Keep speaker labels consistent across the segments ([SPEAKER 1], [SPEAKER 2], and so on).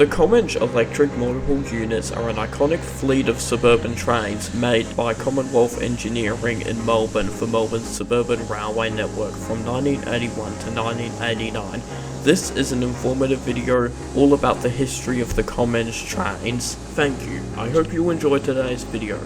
[SPEAKER 1] The Comeng electric multiple units are an iconic fleet of suburban trains made by Commonwealth Engineering in Melbourne for Melbourne's suburban railway network from 1981 to 1989. This is an informative video all about the history of the Comeng trains. Thank you. I hope you enjoyed today's video.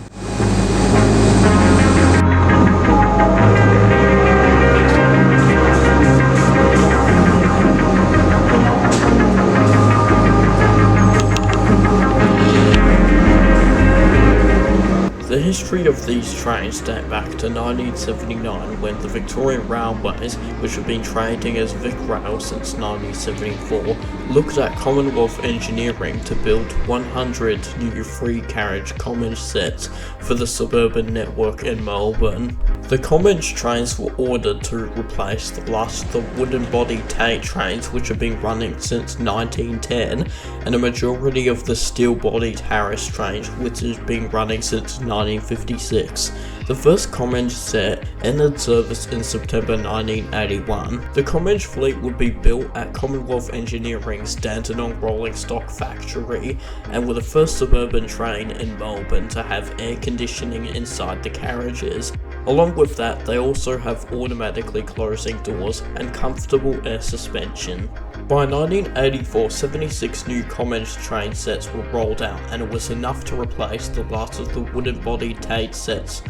[SPEAKER 1] The history of these trains date back to 1979 when the Victorian Railways, which have been trading as VicRail since 1974, looked at Commonwealth Engineering to build 100 new free-carriage Comeng sets for the suburban network in Melbourne. The Comeng trains were ordered to replace the last of the wooden-bodied Tait trains which have been running since 1910, and a majority of the steel-bodied Harris trains which has been running since 1956. The first Comeng set entered service in September 1981. The Comeng fleet would be built at Commonwealth Engineering's Dandenong Rolling Stock Factory and were the first suburban train in Melbourne to have air conditioning inside the carriages. Along with that, they also have automatically closing doors and comfortable air suspension. By 1984, 76 new Comeng train sets were rolled out, and it was enough to replace the last of the wooden-bodied Tait sets.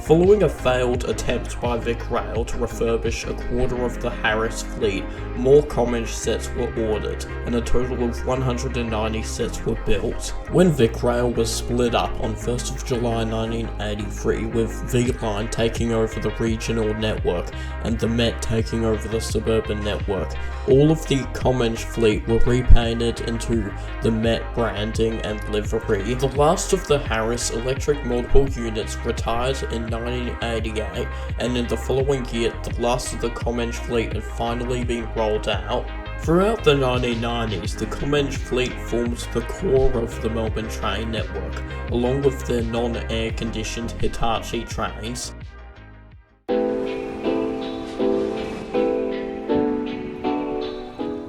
[SPEAKER 1] Following a failed attempt by VicRail to refurbish a quarter of the Harris fleet, more Comeng sets were ordered, and a total of 190 sets were built. When VicRail was split up on 1st of July 1983, with V-Line taking over the regional network and the Met taking over the suburban network, all of the Comeng fleet were repainted into the Met branding and livery. The last of the Harris electric multiple units retired in 1988, and in the following year, the last of the Comeng fleet had finally been rolled out. Throughout the 1990s, the Comeng fleet formed the core of the Melbourne train network, along with their non-air conditioned Hitachi trains.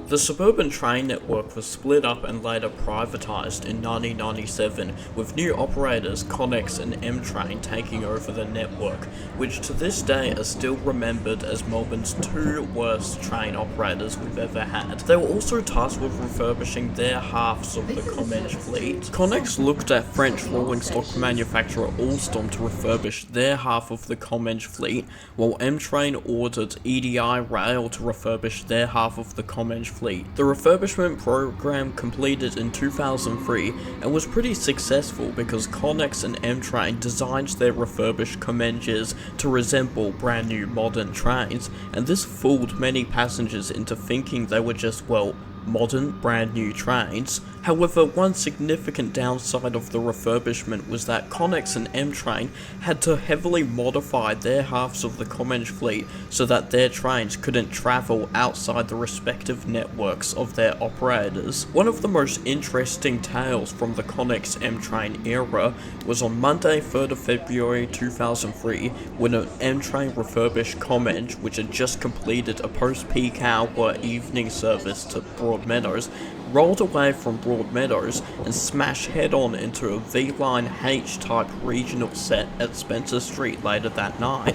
[SPEAKER 1] The suburban train network was split up and later privatised in 1997, with new operators Connex and M-Train taking over the network, which to this day are still remembered as Melbourne's two worst train operators we've ever had. They were also tasked with refurbishing their halves of the Comeng fleet. Connex looked at French rolling stock manufacturer Alstom to refurbish their half of the Comeng fleet, while M-Train ordered EDI Rail to refurbish their half of the Comeng fleet. The refurbishment program completed in 2003 and was pretty successful because Connex and M-Train designed their refurbished Comenges to resemble brand new modern trains, and this fooled many passengers into thinking they were just, well, modern, brand new trains. However, one significant downside of the refurbishment was that Connex and M-Train had to heavily modify their halves of the Comeng fleet so that their trains couldn't travel outside the respective networks of their operators. One of the most interesting tales from the Connex M-Train era was on Monday, 3rd of February 2003, when an M-Train refurbished Comeng, which had just completed a post-peak hour evening service to Broadmeadows, rolled away from Broadmeadows and smashed head-on into a V-Line H-type regional set at Spencer Street later that night.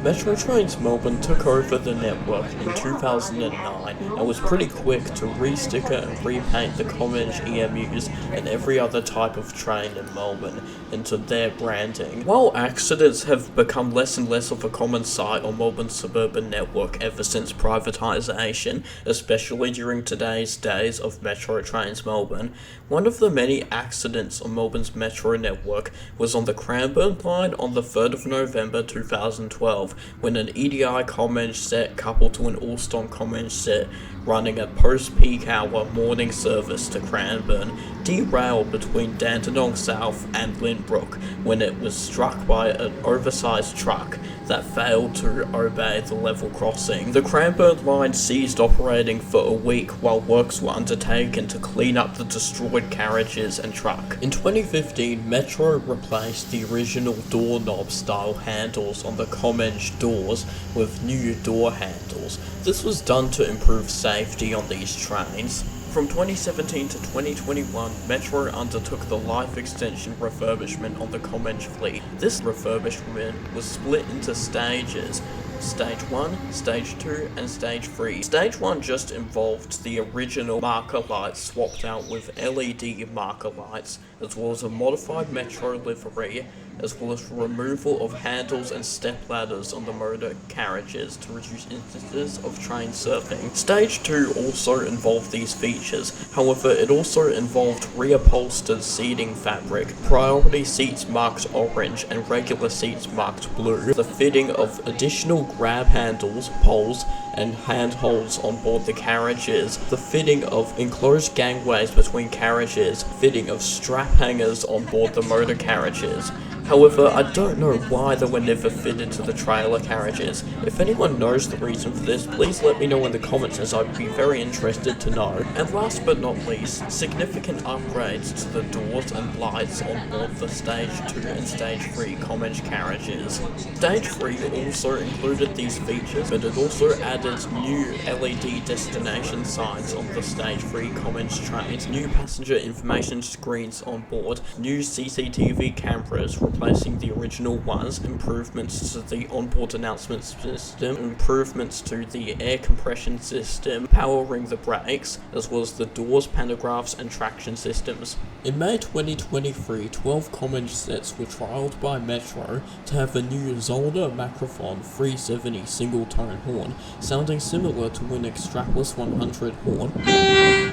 [SPEAKER 1] Metro Trains Melbourne took over the network in 2009 and was pretty quick to re-sticker and repaint the Comeng EMUs and every other type of train in Melbourne into their branding. While accidents have become less and less of a common sight on Melbourne's suburban network ever since privatisation, especially during today's days of Metro Trains Melbourne, one of the many accidents on Melbourne's metro network was on the Cranbourne line on the 3rd of November 2012, when an EDI Comeng set coupled to an Alstom Comeng set running a post-peak hour morning service to Cranbourne derailed between Dandenong South and Lynbrook when it was struck by an oversized truck. that failed to obey the level crossing. The Cranbourne line ceased operating for a week while works were undertaken to clean up the destroyed carriages and track. In 2015, Metro replaced the original doorknob style handles on the Comeng doors with new door handles. This was done to improve safety on these trains. From 2017 to 2021, Metro undertook the life extension refurbishment on the Comeng fleet. This refurbishment was split into stages. Stage 1, Stage 2, and Stage 3. Stage 1 just involved the original marker lights swapped out with LED marker lights, as well as a modified Metro livery, as well as removal of handles and step ladders on the motor carriages to reduce instances of train surfing. Stage 2 also involved these features, however it also involved reupholstered seating fabric, priority seats marked orange and regular seats marked blue, the fitting of additional grab handles, poles, and handholds on board the carriages, the fitting of enclosed gangways between carriages, fitting of strap hangers on board the motor carriages. However, I don't know why they were never fitted to the trailer carriages. If anyone knows the reason for this, please let me know in the comments, as I'd be very interested to know. And last but not least, significant upgrades to the doors and lights on board the Stage 2 and Stage 3 Comeng carriages. Stage 3 also included these features, but it also added new LED destination signs on the Stage 3 Comeng trains, new passenger information screens on board, new CCTV cameras, replacing the original ones, improvements to the onboard announcement system, improvements to the air compression system, powering the brakes, as well as the doors, pantographs, and traction systems. In May 2023, 12 Comeng sets were trialled by Metro to have a new Zolder Macrophone 370 single-tone horn, sounding similar to an Extraplus 100 horn,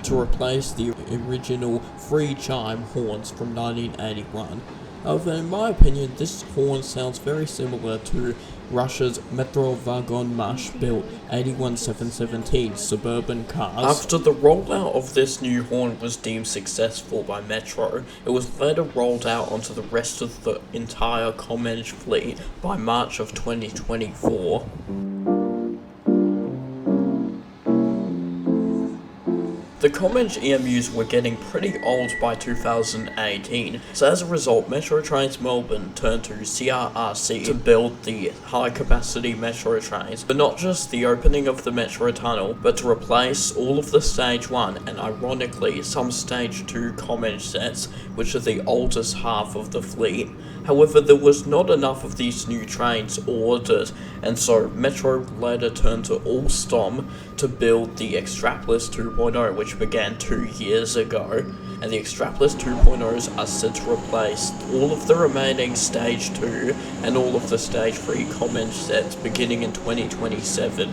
[SPEAKER 1] to replace the original free chime horns from 1981. However, in my opinion, this horn sounds very similar to Russia's Metro Vagon Mash built 81717 suburban cars. After the rollout of this new horn was deemed successful by Metro, it was later rolled out onto the rest of the entire Comeng fleet by March of 2024. The Comeng EMUs were getting pretty old by 2018, so as a result, Metro Trains Melbourne turned to CRRC to build the high-capacity Metro trains, but not just the opening of the Metro tunnel, but to replace all of the Stage 1 and ironically some Stage 2 Comeng sets, which are the oldest half of the fleet. However, there was not enough of these new trains ordered, and so Metro later turned to Alstom to build the Extraplus 2.0, which began 2 years ago, and the Extraplus 2.0s are set to replace all of the remaining Stage 2 and all of the Stage 3 Comeng sets beginning in 2027.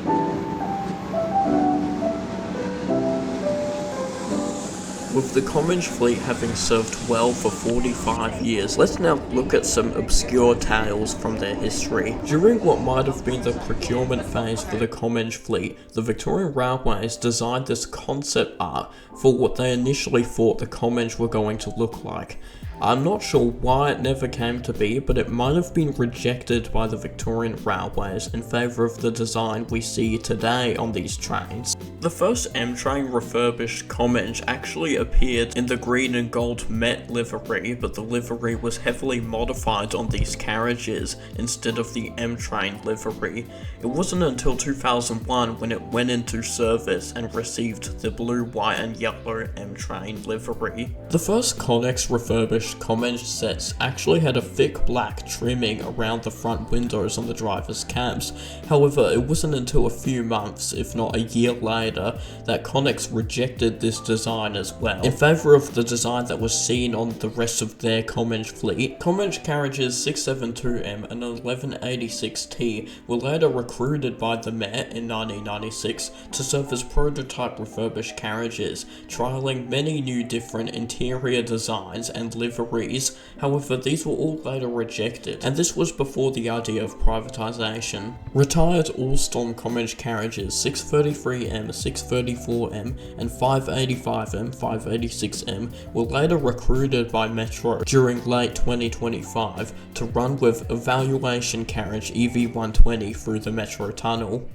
[SPEAKER 1] With the Comeng fleet having served well for 45 years, let's now look at some obscure tales from their history. During what might have been the procurement phase for the Comeng fleet, the Victorian Railways designed this concept art for what they initially thought the Comeng were going to look like. I'm not sure why it never came to be, but it might have been rejected by the Victorian Railways in favour of the design we see today on these trains. The first M-train refurbished Comeng actually appeared in the green and gold Met livery, but the livery was heavily modified on these carriages instead of the M-train livery. It wasn't until 2001 when it went into service and received the blue, white and yellow M-train livery. The first Connex refurbished Comeng sets actually had a thick black trimming around the front windows on the driver's cabs. However, it wasn't until a few months, if not a year later, that Connex rejected this design as well, in favour of the design that was seen on the rest of their Comeng fleet. Comeng carriages 672M and 1186T were later recruited by the Met in 1996 to serve as prototype refurbished carriages, trialling many new different interior designs and livery deliveries. However, these were all later rejected, and this was before the idea of privatisation. Retired Alstom Comeng carriages 633M, 634M, and 585M, 586M were later recruited by Metro during late 2025 to run with evaluation carriage EV120 through the Metro tunnel.